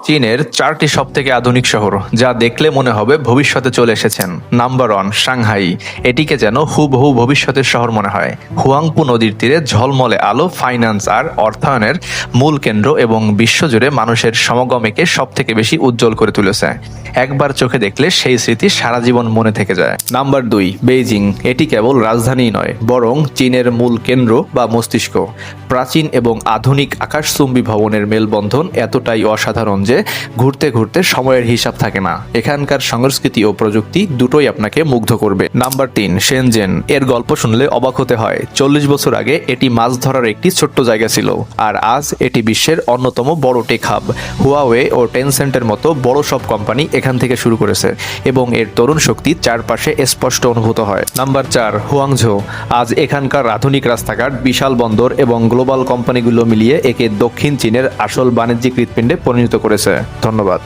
চীনের 4টি সবথেকে আধুনিক শহর যা দেখলে মনে হবে ভবিষ্যতে চলে এসেছেন। Number 1 Shanghai. এটিকে যেন হুবহু ভবিষ্যতের শহর মনে হয়। হুয়াংপু নদীর তীরে ঝলমলে আলো, ফাইন্যান্স আর অর্থায়নের মূল কেন্দ্র এবং বিশ্বজুড়ে মানুষের সমাগমকে সবথেকে বেশি উজ্জ্বল করে তুলেছে। একবার চোখে দেখলে সেই স্মৃতি সারা জীবন মনে থেকে যায়। Number 2 Beijing. এটি কেবল রাজধানী নয়, বরং চীনের মূল কেন্দ্র বা মস্তিষ্ক। প্রাচীন এবং আধুনিক আকাশচুম্বী ভবনের মেলবন্ধন এতটাই অসাধারণ যে ঘুরতে ঘুরতে সময়ের হিসাব থাকে না। এখানকার সংস্কৃতি ও প্রযুক্তি দুটোই আপনাকে মুগ্ধ করবে। Number 3 Shenzhen. এর গল্প শুনলে অবাক হতে হয়। 40 বছর আগে এটি মাছ ধরার একটি ছোট্ট জায়গা ছিল, আর আজ এটি বিশ্বের অন্যতম বড় টেক হাব। হুয়াওয়ে ও টেনসেন্টের মতো বড় সব কোম্পানি এখান থেকে শুরু করেছে এবং এর তরুণ শক্তি চারপাশে স্পষ্ট অনুভূত হয়। নাম্বার 4 হুয়াংঝো। আজ এখানকার আধুনিক রাস্তাঘাট, বিশাল বন্দর এবং গ্লোবাল কোম্পানিগুলো মিলিয়ে একে দক্ষিণ চীনের আসল বাণিজ্যিক হৃৎপিণ্ডে পরিণত করেছে। ধন্যবাদ।